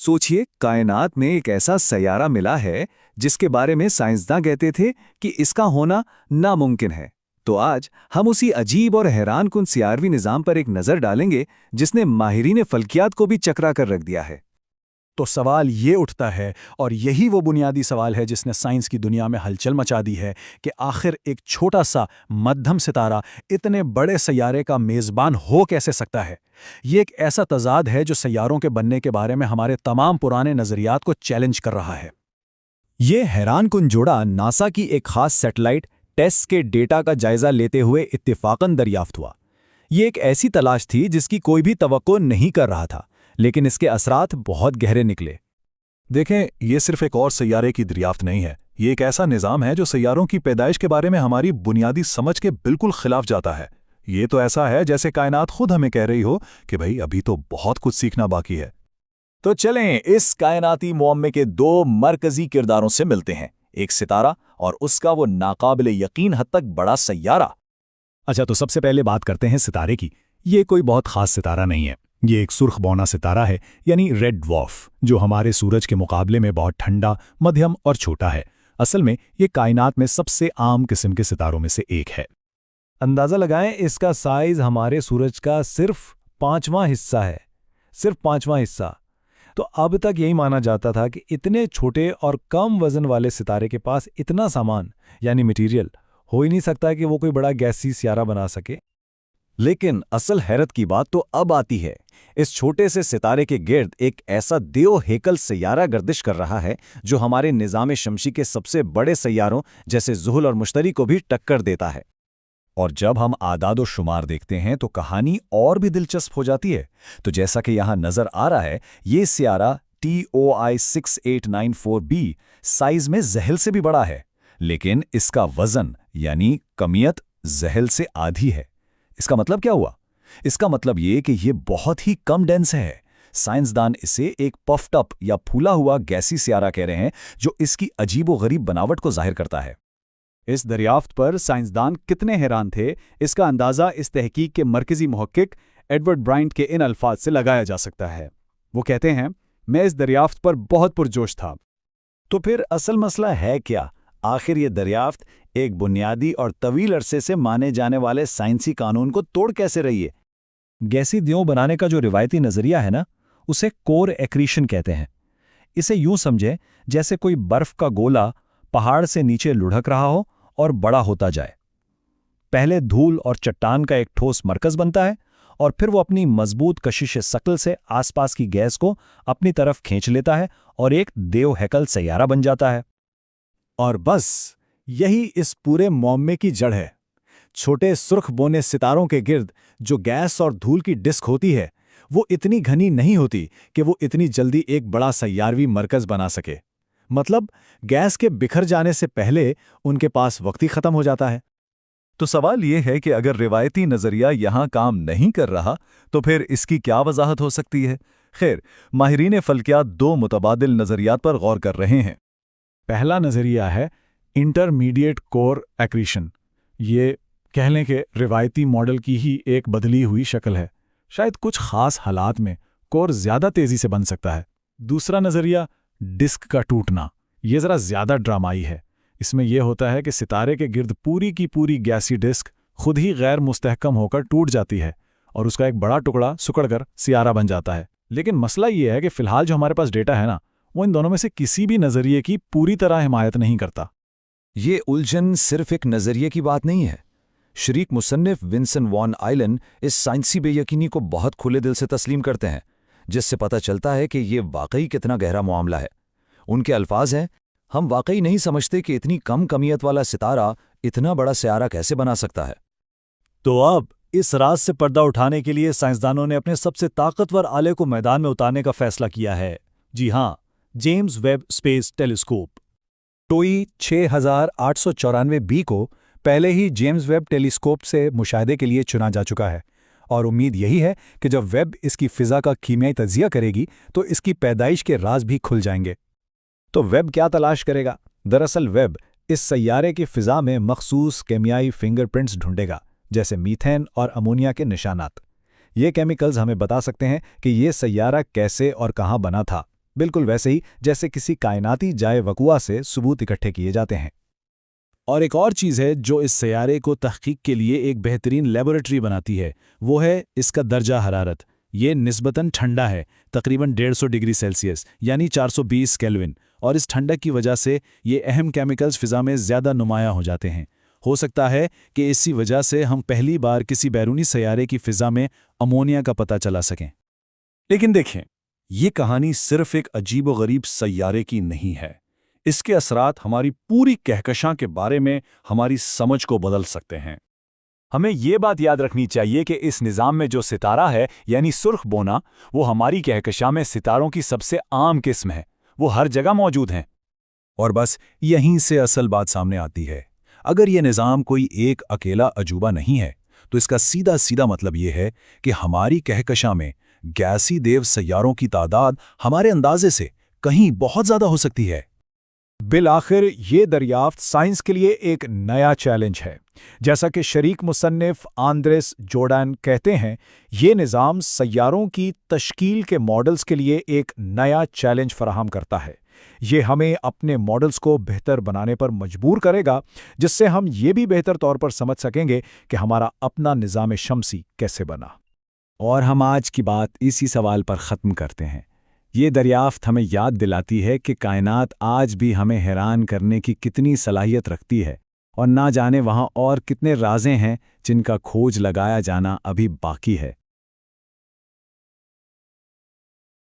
सोचिए, कायनात में एक ऐसा सैयारा मिला है जिसके बारे में साइंसदान कहते थे कि इसका होना नामुमकिन है। तो आज हम उसी अजीब और हैरानकुन सियारवी निज़ाम पर एक नज़र डालेंगे जिसने माहिरीन फल्कियात को भी चकरा कर रख दिया है। तो सवाल ये उठता है, और यही वो बुनियादी सवाल है जिसने साइंस की दुनिया में हलचल मचा दी है, कि आखिर एक छोटा सा मध्यम सितारा इतने बड़े सैयारे का मेज़बान हो कैसे सकता है। ये एक ऐसा तज़ाद है जो सैयारों के बनने के बारे में हमारे तमाम पुराने नज़रियात को चैलेंज कर रहा है। ये हैरानकुन जोड़ा नासा की एक खास सैटेलाइट टेस्ट के डेटा का जायजा लेते हुए इत्तेफाकन दरियाफ्त हुआ। ये एक ऐसी तलाश थी जिसकी कोई भी तवक्को नहीं कर रहा था, लेकिन इसके असरात बहुत गहरे निकले। देखें, ये सिर्फ एक और सैयारे की दरियाफ्त नहीं है, ये एक ऐसा निज़ाम है जो सैयारों की पैदाइश के बारे में हमारी बुनियादी समझ के बिल्कुल खिलाफ जाता है। ये तो ऐसा है जैसे कायनात खुद हमें कह रही हो कि भाई अभी तो बहुत कुछ सीखना बाकी है। तो चलें इस कायनाती मुअम्मे के दो मरकजी किरदारों से मिलते हैं, एक सितारा और उसका वो नाकाबिले यकीन हद तक बड़ा सैयारा। अच्छा, तो सबसे पहले बात करते हैं सितारे की। ये कोई बहुत खास सितारा नहीं है, ये एक सुर्ख बौना सितारा है, यानी रेड ड्वार्फ, जो हमारे सूरज के मुकाबले में बहुत ठंडा, मध्यम और छोटा है। असल में ये कायनात में सबसे आम किस्म के सितारों में से एक है। अंदाज़ा लगाएं, इसका साइज़ हमारे सूरज का सिर्फ 5वां हिस्सा है, सिर्फ 5वां हिस्सा। तो अब तक यही माना जाता था कि इतने छोटे और कम वजन वाले सितारे के पास इतना सामान यानी मटेरियल हो ही नहीं सकता कि वो कोई बड़ा गैसी सियारा बना सके। लेकिन असल हैरत की बात तो अब आती है। इस छोटे से सितारे के गिर्द एक ऐसा देव हेकल सैयारा गर्दिश कर रहा है जो हमारे निज़ाम शमसी के सबसे बड़े सैयारों जैसे ज़ुहल और मुश्तरी को भी टक्कर देता है। और जब हम आदाद और शुमार देखते हैं तो कहानी और भी दिलचस्प हो जाती है। तो जैसा कि यहाँ नज़र आ रहा है, ये सियारा TOI 6894b साइज में ज़हल से भी बड़ा है, लेकिन इसका वज़न यानी कमियत ज़हल से आधी है। इसका मतलब क्या हुआ? इसका मतलब ये कि ये बहुत ही कम डेंस है। साइंसदान इसे एक पफ्ड अप या फूला हुआ गैसी सियारा कह रहे हैं, जो इसकी अजीबो-गरीब बनावट को जाहिर करता है। इस दरियाफ्त पर साइंसदान कितने हैरान थे, इसका अंदाज़ा इस तहकीक के मरकज़ी मुहक्किक एडवर्ड ब्राइंट के इन अल्फाज से लगाया जा सकता है। वो कहते हैं, मैं इस दरियाफ्त पर बहुत पुरजोश था। तो फिर असल मसला है क्या? आखिर ये दरियाफ्त एक बुनियादी और तवील अरसे से माने जाने वाले साइंसी कानून को तोड़ कैसे रही है? गैसी दियों बनाने का जो रिवायती नज़रिया है ना, उसे कोर एक्रीशन कहते हैं। इसे यूं समझें जैसे कोई बर्फ का गोला पहाड़ से नीचे लुढ़क रहा हो और बड़ा होता जाए। पहले धूल और चट्टान का एक ठोस मरकज बनता है, और फिर वो अपनी मजबूत कशिश शकल से आसपास की गैस को अपनी तरफ खींच लेता है और एक देव हैकल सैयारा बन जाता है। और बस यही इस पूरे मुअम्मे की जड़ है। छोटे सुर्ख बोने सितारों के गिर्द जो गैस और धूल की डिस्क होती है, वो इतनी घनी नहीं होती कि वो इतनी जल्दी एक बड़ा सैयारवी मरकज बना सके। मतलब गैस के बिखर जाने से पहले उनके पास वक्त ही खत्म हो जाता है। तो सवाल ये है कि अगर रिवायती नज़रिया यहाँ काम नहीं कर रहा तो फिर इसकी क्या वजाहत हो सकती है? खैर, माहिरीन फल्कियात दो मुतबादिल नज़रियात पर गौर कर रहे हैं। पहला नज़रिया है इंटरमीडिएट कोर एक्रीशन। ये कह लें कि रिवायती मॉडल की ही एक बदली हुई शक्ल है। शायद कुछ खास हालात में कोर ज़्यादा तेज़ी से बन सकता है। दूसरा नज़रिया डिस्क का टूटना। ये ज़रा ज़्यादा ड्रामाई है। इसमें यह होता है कि सितारे के गिर्द पूरी की पूरी गैसी डिस्क खुद ही गैर मुस्तहकम होकर टूट जाती है और उसका एक बड़ा टुकड़ा सिकुड़कर सियारा बन जाता है। लेकिन मसला ये है कि फ़िलहाल जो हमारे पास डेटा है ना, वो इन दोनों में से किसी भी नज़रिए की पूरी तरह हिमायत नहीं करता। ये उलझन सिर्फ एक नज़रिए की बात नहीं है। शरीक मुसन्निफ विंसन वॉन आइलन इस साइंसी बेयकीनी को बहुत खुले दिल से तस्लीम करते हैं, जिससे पता चलता है कि ये वाकई कितना गहरा मामला है। उनके अल्फाज हैं, हम वाकई नहीं समझते कि इतनी कम कमियत वाला सितारा इतना बड़ा सियारा कैसे बना सकता है। तो अब इस राज से पर्दा उठाने के लिए साइंसदानों ने अपने सबसे ताकतवर आले को मैदान में उतारने का फैसला किया है। जी हाँ, जेम्स वेब स्पेस टेलीस्कोप। टोई 6894b को पहले ही जेम्स वेब टेलीस्कोप से मुशाहदे के लिए चुना जा चुका है, और उम्मीद यही है कि जब वेब इसकी फ़िज़ा का कीमियाई तज्ज़िया करेगी तो इसकी पैदाइश के राज भी खुल जाएंगे। तो वेब क्या तलाश करेगा? दरअसल वेब इस सैयारे की फ़िज़ा में मखसूस केमियाई फिंगरप्रिंट्स ढूंढेगा, जैसे मीथेन और अमोनिया के निशानात। ये केमिकल्स हमें बता सकते हैं कि ये सैयारा कैसे और कहाँ बना था। बिल्कुल वैसे ही जैसे किसी कायनाती जाए वकुआ से सबूत इकट्ठे किए जाते हैं। और एक और चीज़ है जो इस सैयारे को तहकीक के लिए एक बेहतरीन लेबोरेटरी बनाती है, वो है इसका दर्जा हरारत। ये निस्बतन ठंडा है, तकरीबन 150 डिग्री सेल्सियस यानी 420 केल्विन, और इस ठंडक की वजह से ये अहम केमिकल्स फ़िज़ा में ज़्यादा नुमायाँ हो जाते हैं। हो सकता है कि इसी वजह से हम पहली बार किसी बैरूनी सैयारे की फ़िज़ा में अमोनिया का पता चला सकें। लेकिन देखें, ये कहानी सिर्फ एक अजीबोगरीब सैयारे की नहीं है। इसके असरात हमारी पूरी कहकशां के बारे में हमारी समझ को बदल सकते हैं। हमें ये बात याद रखनी चाहिए कि इस निज़ाम में जो सितारा है यानी सुर्ख बोना, वो हमारी कहकशां में सितारों की सबसे आम किस्म है। वो हर जगह मौजूद हैं। और बस यहीं से असल बात सामने आती है। अगर ये निज़ाम कोई एक अकेला अजूबा नहीं है, तो इसका सीधा सीधा मतलब ये है कि हमारी कहकशां में गैसी देव सैयारों की तादाद हमारे अंदाजे से कहीं बहुत ज़्यादा हो सकती है। बिल आखिर ये दरियाफ्त साइंस के लिए एक नया चैलेंज है। जैसा कि शरीक मुसन्निफ आंद्रेस जोर्डान कहते हैं, ये निज़ाम सैयारों की तश्कील के मॉडल्स के लिए एक नया चैलेंज फराहम करता है। ये हमें अपने मॉडल्स को बेहतर बनाने पर मजबूर करेगा, जिससे हम ये भी बेहतर तौर पर समझ सकेंगे कि हमारा अपना निज़ाम शम्सी कैसे बना। और हम आज की बात इसी सवाल पर ख़त्म करते हैं। ये दरियाफ्त हमें याद दिलाती है कि कायनात आज भी हमें हैरान करने की कितनी सलाहियत रखती है, और ना जाने वहाँ और कितने राज़ें हैं जिनका खोज लगाया जाना अभी बाकी है।